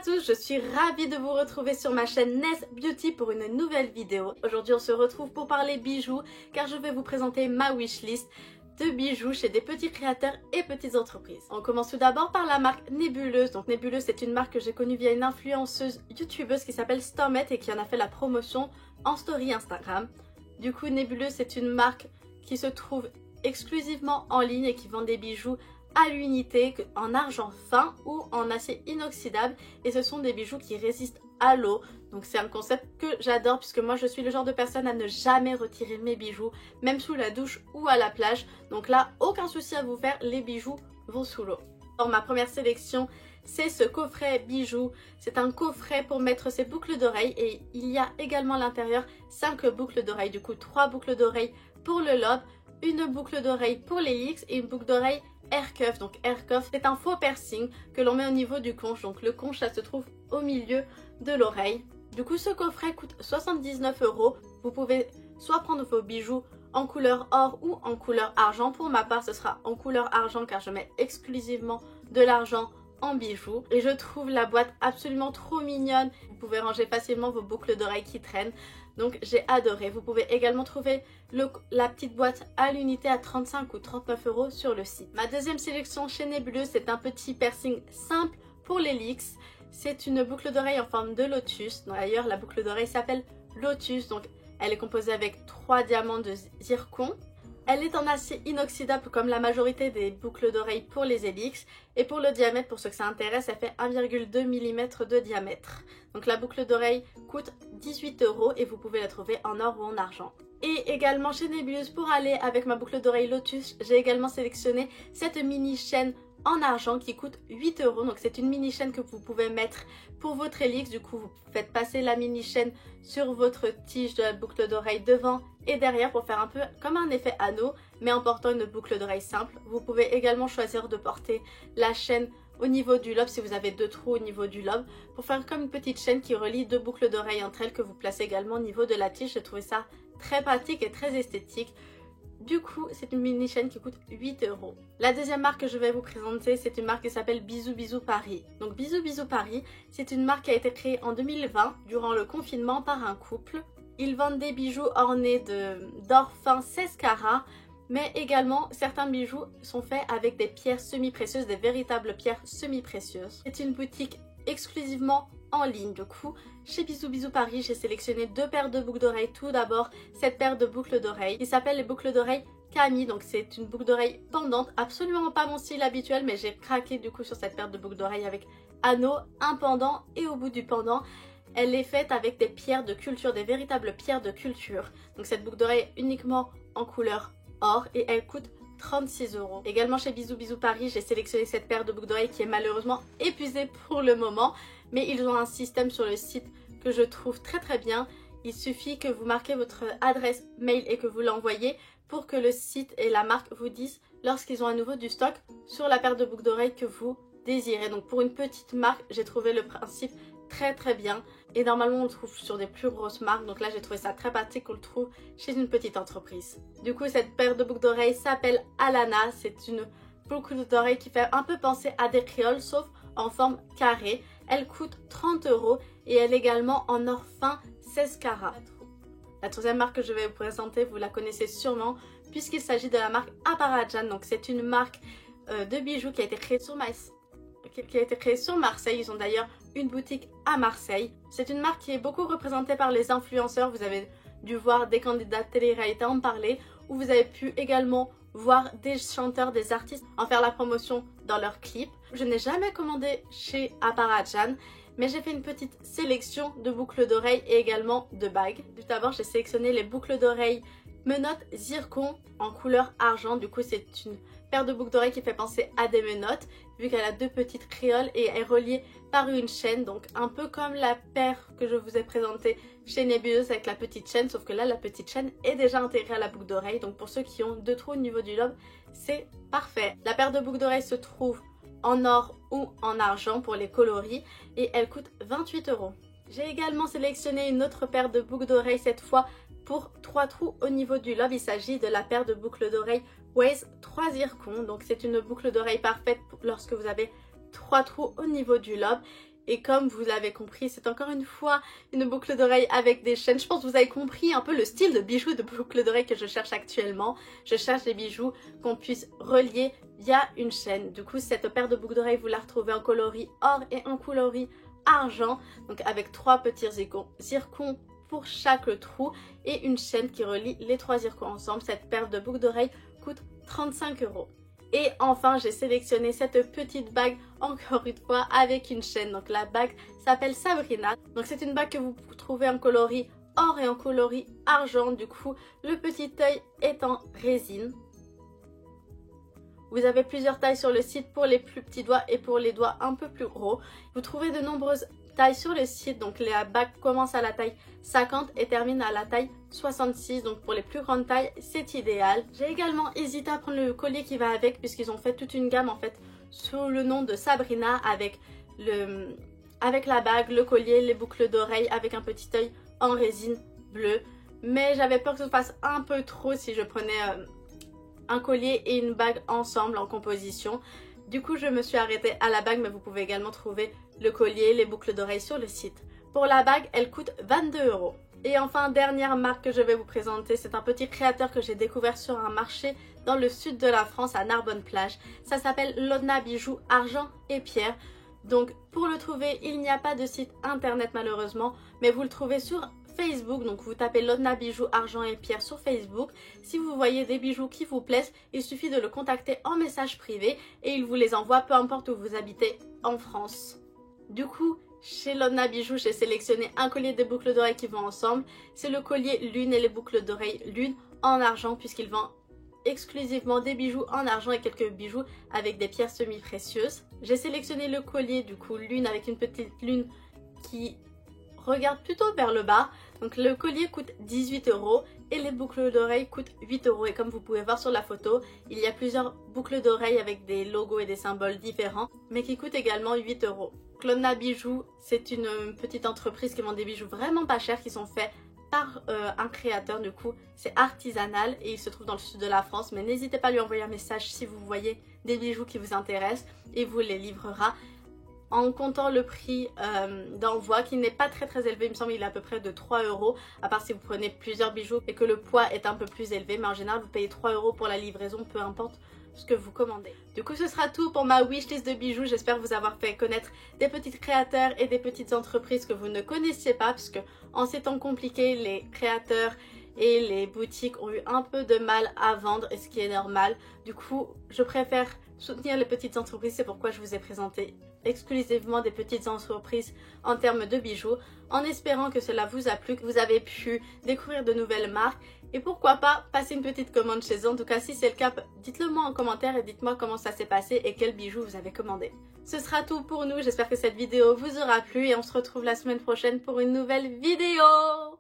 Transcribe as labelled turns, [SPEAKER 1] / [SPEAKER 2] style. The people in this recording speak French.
[SPEAKER 1] à tous, je suis ravie de vous retrouver sur ma chaîne Ness Beauty pour une nouvelle vidéo. Aujourd'hui on se retrouve pour parler bijoux car je vais vous présenter ma wishlist de bijoux chez des petits créateurs et petites entreprises. On commence tout d'abord par la marque Nébuleuse. Donc Nébuleuse c'est une marque que j'ai connue via une influenceuse youtubeuse qui s'appelle Stormet et qui en a fait la promotion en story Instagram. Du coup Nébuleuse c'est une marque qui se trouve exclusivement en ligne et qui vend des bijoux à l'unité en argent fin ou en acier inoxydable, et ce sont des bijoux qui résistent à l'eau. Donc c'est un concept que j'adore puisque moi je suis le genre de personne à ne jamais retirer mes bijoux, même sous la douche ou à la plage. Donc là aucun souci à vous faire, les bijoux vont sous l'eau. Alors ma première sélection c'est ce coffret bijoux. C'est un coffret pour mettre ses boucles d'oreilles et il y a également à l'intérieur 5 boucles d'oreilles. Du coup 3 boucles d'oreilles pour le lobe, une boucle d'oreille pour l'hélix et une boucle d'oreille air cuff. Donc air cuff c'est un faux piercing que l'on met au niveau du conche. Donc le conche ça se trouve au milieu de l'oreille. Du coup ce coffret coûte 79 €. Vous pouvez soit prendre vos bijoux en couleur or ou en couleur argent. Pour ma part ce sera en couleur argent car je mets exclusivement de l'argent en bijoux. Et je trouve la boîte absolument trop mignonne. Vous pouvez ranger facilement vos boucles d'oreilles qui traînent. Donc j'ai adoré. Vous pouvez également trouver la petite boîte à l'unité à 35 ou 39 € sur le site. Ma deuxième sélection chez Nébuleuse c'est un petit piercing simple pour l'hélix. C'est une boucle d'oreille en forme de lotus. D'ailleurs la boucle d'oreille s'appelle Lotus. Donc elle est composée avec 3 diamants de zircon. Elle est en acier inoxydable comme la majorité des boucles d'oreilles pour les hélix. Et pour le diamètre, pour ceux que ça intéresse, elle fait 1,2 mm de diamètre. Donc la boucle d'oreille coûte 18 € et vous pouvez la trouver en or ou en argent. Et également chez Nébuleuse, pour aller avec ma boucle d'oreille Lotus, j'ai également sélectionné cette mini chaîne en argent qui coûte 8 €. Donc c'est une mini chaîne que vous pouvez mettre pour votre hélix. Du coup vous faites passer la mini chaîne sur votre tige de la boucle d'oreille devant et derrière pour faire un peu comme un effet anneau, mais en portant une boucle d'oreille simple. Vous pouvez également choisir de porter la chaîne au niveau du lobe si vous avez 2 trous au niveau du lobe pour faire comme une petite chaîne qui relie 2 boucles d'oreille entre elles que vous placez également au niveau de la tige. J'ai trouvé ça très pratique et très esthétique. Du coup, c'est une mini chaîne qui coûte 8 €. La deuxième marque que je vais vous présenter, c'est une marque qui s'appelle Bisous Bisous Paris. Donc Bisous Bisous Paris, c'est une marque qui a été créée en 2020 durant le confinement par un couple. Ils vendent des bijoux ornés d'or fin 16 carats, mais également certains bijoux sont faits avec des pierres semi-précieuses, des véritables pierres semi-précieuses. C'est une boutique exclusivement en ligne. Du coup, chez Bisous Bisous Paris, j'ai sélectionné 2 paires de boucles d'oreilles. Tout d'abord, cette paire de boucles d'oreilles qui s'appelle les boucles d'oreilles Camille. Donc c'est une boucle d'oreille pendante, absolument pas mon style habituel, mais j'ai craqué du coup sur cette paire de boucles d'oreilles avec anneau, un pendant et au bout du pendant, elle est faite avec des pierres de culture, des véritables pierres de culture. Donc cette boucle d'oreille uniquement en couleur or et elle coûte 36 €. Également chez Bisous Bisous Paris, j'ai sélectionné cette paire de boucles d'oreilles qui est malheureusement épuisée pour le moment. Mais ils ont un système sur le site que je trouve très bien. Il suffit que vous marquez votre adresse mail et que vous l'envoyez pour que le site et la marque vous disent lorsqu'ils ont à nouveau du stock sur la paire de boucles d'oreilles que vous désirez. Donc pour une petite marque, j'ai trouvé le principe très bien. Et normalement on le trouve sur des plus grosses marques. Donc là j'ai trouvé ça très pratique qu'on le trouve chez une petite entreprise. Du coup cette paire de boucles d'oreilles s'appelle Alana. C'est une boucle d'oreille qui fait un peu penser à des créoles sauf en forme carrée. Elle coûte 30 € et elle est également en or fin 16 carats. La troisième marque que je vais vous présenter, vous la connaissez sûrement puisqu'il s'agit de la marque Aparajan. Donc c'est une marque de bijoux qui a été créée sur Marseille. Ils ont d'ailleurs une boutique à Marseille. C'est une marque qui est beaucoup représentée par les influenceurs. Vous avez dû voir des candidats de télé-réalité en parler, ou vous avez pu également voir des chanteurs, des artistes en faire la promotion dans leurs clips. Je n'ai jamais commandé chez Aparajan, mais j'ai fait une petite sélection de boucles d'oreilles et également de bagues. Tout d'abord, j'ai sélectionné les boucles d'oreilles menottes zircon en couleur argent. Du coup, c'est une paire de boucles d'oreilles qui fait penser à des menottes, vu qu'elle a 2 petites créoles et est reliée par une chaîne. Donc un peu comme la paire que je vous ai présentée chez Nébuleuse avec la petite chaîne, sauf que là la petite chaîne est déjà intégrée à la boucle d'oreille. Donc pour ceux qui ont 2 trous au niveau du lobe, c'est parfait. La paire de boucles d'oreilles se trouve en or ou en argent pour les coloris et elle coûte 28 €. J'ai également sélectionné une autre paire de boucles d'oreilles, cette fois pour 3 trous au niveau du lobe. Il s'agit de la paire de boucles d'oreilles Waze 3 zircons. Donc c'est une boucle d'oreille parfaite lorsque vous avez 3 trous au niveau du lobe Et comme vous l'avez compris, c'est encore une fois une boucle d'oreille avec des chaînes. Je pense que vous avez compris un peu le style de bijoux de boucle d'oreille que je cherche actuellement. Je cherche des bijoux qu'on puisse relier via une chaîne. Du coup, cette paire de boucles d'oreilles, vous la retrouvez en coloris or et en coloris argent. Donc avec 3 petits zircons pour chaque trou et une chaîne qui relie les 3 zircons ensemble. Cette paire de boucles d'oreilles coûte 35 €. Et enfin, j'ai sélectionné cette petite bague, encore une fois, avec une chaîne. Donc la bague s'appelle Sabrina. Donc c'est une bague que vous trouvez en coloris or et en coloris argent. Du coup, le petit œil est en résine. Vous avez plusieurs tailles sur le site pour les plus petits doigts et pour les doigts un peu plus gros. Vous trouvez de nombreuses tailles sur le site. Donc la bague commence à la taille 50 et termine à la taille 66. Donc pour les plus grandes tailles, c'est idéal. J'ai également hésité à prendre le collier qui va avec puisqu'ils ont fait toute une gamme en fait sous le nom de Sabrina avec la bague, le collier, les boucles d'oreilles avec un petit œil en résine bleue. Mais j'avais peur que ça fasse un peu trop si je prenais un collier et une bague ensemble en composition. Du coup, je me suis arrêtée à la bague, mais vous pouvez également trouver le collier, les boucles d'oreilles sur le site. Pour la bague, elle coûte 22 €. Et enfin, dernière marque que je vais vous présenter, c'est un petit créateur que j'ai découvert sur un marché dans le sud de la France, à Narbonne-Plage. Ça s'appelle Lodna Bijoux Argent et Pierre. Donc, pour le trouver, il n'y a pas de site internet malheureusement, mais vous le trouvez sur Facebook. Donc vous tapez Lodna Bijoux Argent et Pierre sur Facebook. Si vous voyez des bijoux qui vous plaisent, il suffit de le contacter en message privé et il vous les envoie peu importe où vous habitez en France. Du coup, chez Lodna Bijoux, j'ai sélectionné un collier de boucles d'oreilles qui vont ensemble. C'est le collier lune et les boucles d'oreilles lune en argent puisqu'il vend exclusivement des bijoux en argent et quelques bijoux avec des pierres semi-précieuses. J'ai sélectionné le collier du coup lune avec une petite lune qui regarde plutôt vers le bas. Donc le collier coûte 18 € et les boucles d'oreilles coûtent 8 € et comme vous pouvez voir sur la photo, il y a plusieurs boucles d'oreilles avec des logos et des symboles différents mais qui coûtent également 8 €. Lodna Bijoux, c'est une petite entreprise qui vend des bijoux vraiment pas chers qui sont faits par un créateur. Du coup c'est artisanal et il se trouve dans le sud de la France, mais n'hésitez pas à lui envoyer un message si vous voyez des bijoux qui vous intéressent et vous les livrera en comptant le prix d'envoi qui n'est pas très élevé. Il me semble qu'il est à peu près de 3 €, à part si vous prenez plusieurs bijoux et que le poids est un peu plus élevé, mais en général vous payez 3 € pour la livraison, peu importe ce que vous commandez. Du coup ce sera tout pour ma wishlist de bijoux. J'espère vous avoir fait connaître des petits créateurs et des petites entreprises que vous ne connaissiez pas, parce que en ces temps compliqués, les créateurs et les boutiques ont eu un peu de mal à vendre, et ce qui est normal. Du coup je préfère soutenir les petites entreprises, c'est pourquoi je vous ai présenté exclusivement des petites entreprises en termes de bijoux, en espérant que cela vous a plu, que vous avez pu découvrir de nouvelles marques et pourquoi pas passer une petite commande chez eux. En tout cas, si c'est le cas, dites-le moi en commentaire et dites-moi comment ça s'est passé et quel bijoux vous avez commandé. Ce sera tout pour nous, j'espère que cette vidéo vous aura plu et on se retrouve la semaine prochaine pour une nouvelle vidéo.